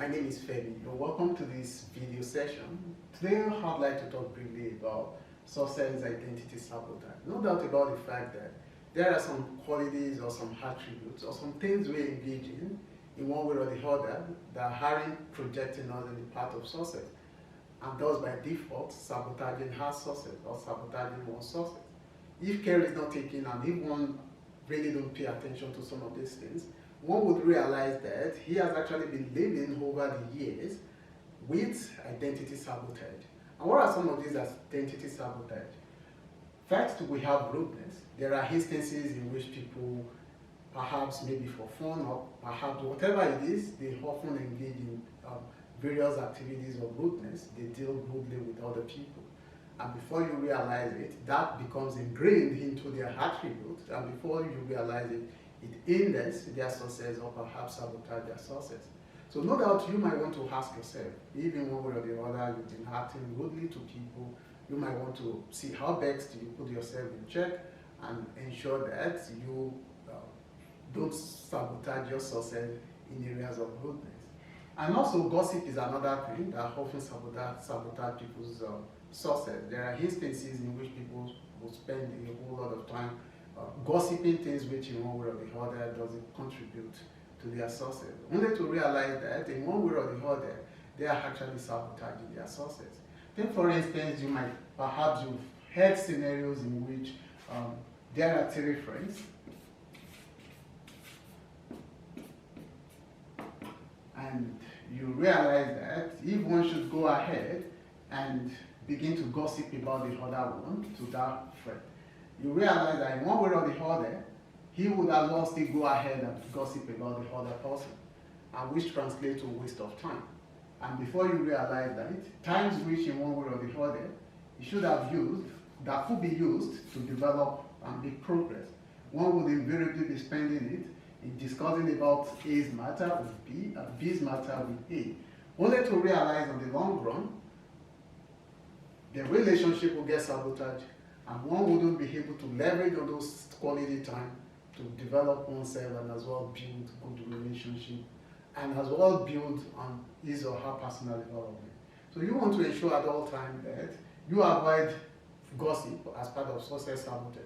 my name is Femi. You're welcome to this video session. Today I'd like to talk briefly about success identity sabotage. No doubt about the fact that there are some qualities or some attributes or some things we engage in one way or the other, that aren't projecting us in the path of success. And thus by default, sabotaging our success or sabotaging one's success. If care is not taken and if one really don't pay attention to some of these things, one would realize that he has actually been living over the years with identity sabotage. And what are some of these identity sabotage? First, we have rudeness. There are instances in which people, perhaps maybe for fun or perhaps whatever it is, they often engage in various activities of rudeness. They deal rudely with other people. And before you realize it, that becomes ingrained into their attributes. And before you realize it, it hinders their success or perhaps sabotage their success. So no doubt you might want to ask yourself, if in one way or the other you've been acting rudely to people, you might want to see how best you put yourself in check and ensure that you don't sabotage your success in areas of rudeness. And also gossip is another thing that often sabotage people's success. There are instances in which people will spend a whole lot of time gossiping things which in one way or the other doesn't contribute to their success. Only to realize that in one way or the other, they are actually sabotaging their success. Then for instance, you've heard scenarios in which there are three friends and you realize that if one should go ahead and begin to gossip about the other one to that friend, you realize that in one way or the other, he would as well still go ahead and gossip about the other person, and which translates to a waste of time. And before you realize that, times which in one way or the other, you should have used, that could be used to develop and make progress. One would invariably be spending it in discussing about A's matter with B and B's matter with A, only to realize on the long run, the relationship will get sabotaged, and one wouldn't be able to leverage on those quality time to develop oneself and as well build good relationship and as well build on his or her personal development. So you want to ensure at all times that you avoid gossip as part of success sabotage.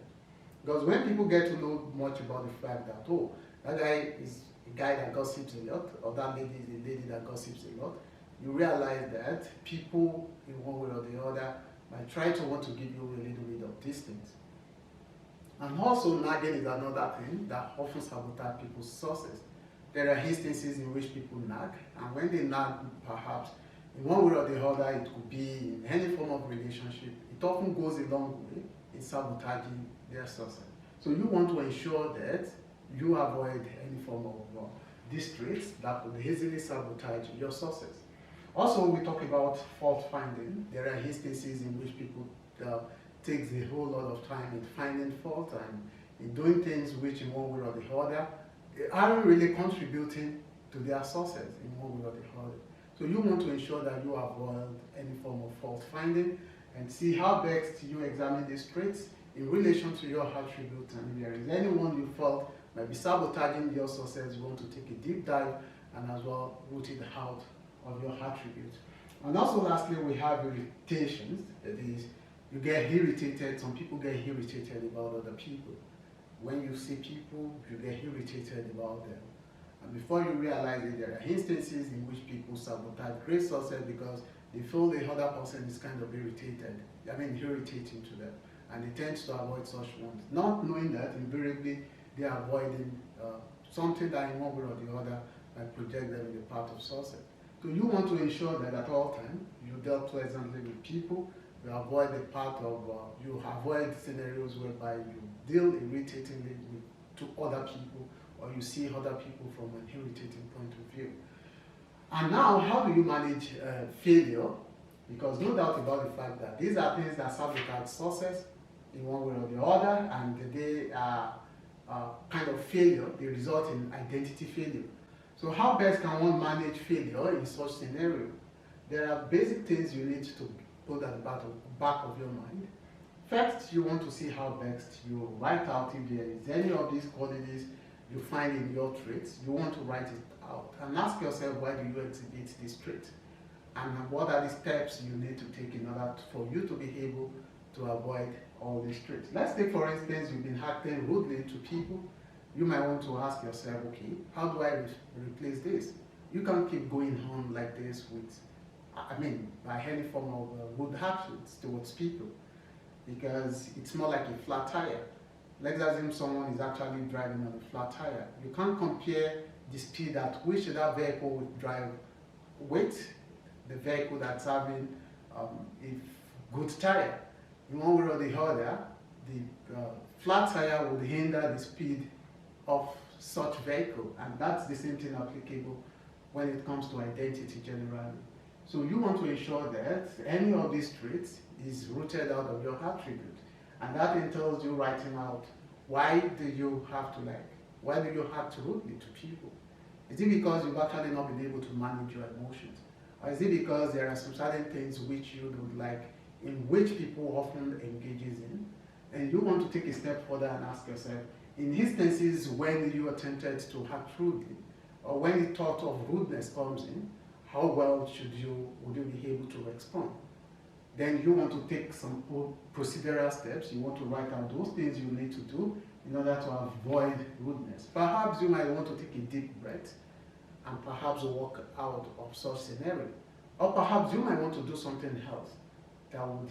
Because when people get to know much about the fact that, oh, that guy is a guy that gossips a lot, or that lady is a lady that gossips a lot, you realize that people in one way or the other might try to want to give you a little bit of distance. And also nagging is another thing that often sabotages people's success. There are instances in which people nag, and when they nag, perhaps in one way or the other, it could be in any form of relationship, it often goes a long way in sabotaging their success. So you want to ensure that you avoid any form of these traits that could easily sabotage your success. Also, we talk about fault finding. There are instances in which people takes a whole lot of time in finding fault and in doing things which in one way or the other aren't really contributing to their success in one way or the other. So you want to ensure that you avoid any form of fault finding and see how best you examine these traits in relation to your attributes, and if there is anyone you felt might be sabotaging your success, you want to take a deep dive and as well root it out of your attributes. And also lastly, we have irritations. That is, you get irritated, some people get irritated about other people. When you see people, you get irritated about them. And before you realize it, there are instances in which people sabotage great success because they feel the other person is kind of irritating to them. And they tend to avoid such ones, not knowing that invariably they are avoiding something that in one way or the other might project them in the path of success. So you want to ensure that at all times you deal pleasantly with people. You avoid the part of, you avoid scenarios whereby you deal irritatingly to other people, or you see other people from an irritating point of view. And now, how do you manage failure? Because no doubt about the fact that these are things that sabotage success in one way or the other, and they are kind of failure, they result in identity failure. So how best can one manage failure in such scenario? There are basic things you need to put at the back of your mind. First, you want to see how best you write out if there is any of these qualities you find in your traits. You want to write it out and ask yourself, why do you exhibit this trait? And what are the steps you need to take in order for you to be able to avoid all these traits? Let's take, for instance, you've been acting rudely to people. You might want to ask yourself, okay, how do I replace this? You can't keep going on like this by any form of rude actions towards people, because it's more like a flat tire. Let's assume someone is actually driving on a flat tire. You can't compare the speed at which that vehicle would drive with the vehicle that's having a good tire. In one way or the other, the flat tire would hinder the speed of such vehicle, and that's the same thing applicable when it comes to identity generally. So you want to ensure that any of these traits is rooted out of your attribute, and that entails you writing out why do you have to rudely to people. Is it because you've actually not been able to manage your emotions? Or is it because there are some certain things which you don't like, in which people often engages in, and you want to take a step further and ask yourself, in instances when you are tempted to act rudely, or when the thought of rudeness comes in, how well would you be able to respond? Then you want to take some procedural steps. You want to write out those things you need to do in order to avoid rudeness. Perhaps you might want to take a deep breath and perhaps walk out of such scenario. Or perhaps you might want to do something else that would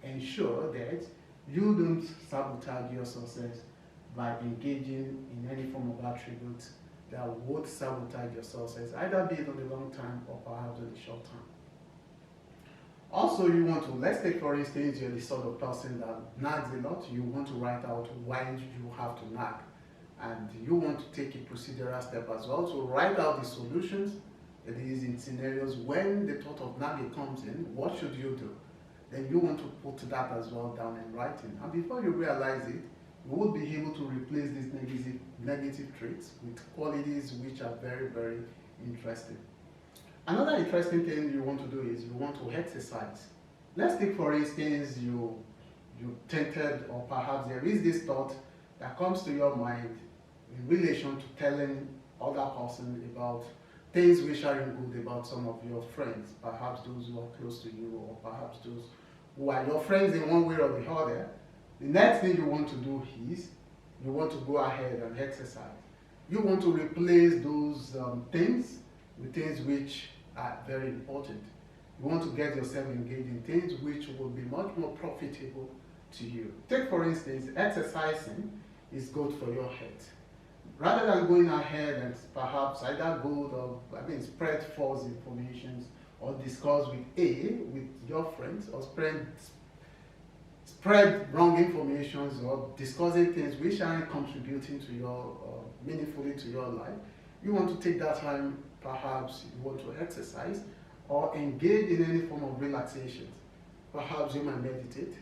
ensure that you don't sabotage your success by engaging in any form of attributes that would sabotage your success, either be it on the long term or perhaps on the short term. Also, you want to, let's take for instance, you're the sort of person that nags a lot. You want to write out why you have to nag. And you want to take a procedural step as well to write out the solutions. It is in scenarios when the thought of nagging comes in, what should you do? Then you want to put that as well down in writing. And before you realize it, you will be able to replace these negative traits with qualities which are very, very interesting. Another interesting thing you want to do is you want to exercise. Let's take for instance, you tempted, or perhaps there is this thought that comes to your mind in relation to telling other person about things which aren't good about some of your friends, perhaps those who are close to you, or perhaps those who are your friends in one way or the other. The next thing you want to do is you want to go ahead and exercise. You want to replace those things with things which are very important. You want to get yourself engaged in things which will be much more profitable to you. Take for instance, exercising is good for your health. Rather than going ahead and perhaps either go spread false information or discuss with your friends, or spread wrong information, or discussing things which aren't contributing to your meaningfully to your life, you want to take that time. Perhaps you want to exercise or engage in any form of relaxation. Perhaps you might meditate,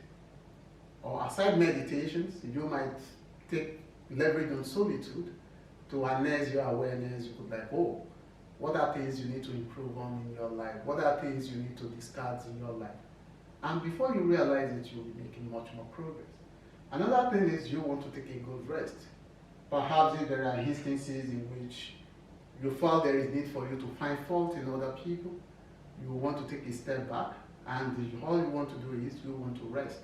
or aside meditations, you might take leverage on solitude to harness your awareness. You could what are things you need to improve on in your life? What are things you need to discard in your life? And before you realize it, you'll be making much more progress. Another thing is you want to take a good rest. Perhaps if there are instances in which you feel there is need for you to find fault in other people, you want to take a step back, and all you want to do is you want to rest.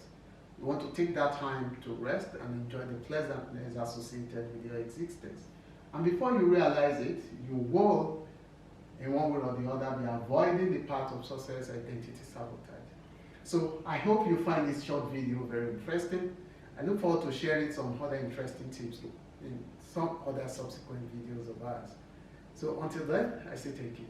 You want to take that time to rest and enjoy the pleasantness associated with your existence. And before you realize it, you will, in one way or the other, be avoiding the path of success, identity sabotage. So I hope you find this short video very interesting. I look forward to sharing some other interesting tips in some other subsequent videos of ours. So until then, I say thank you.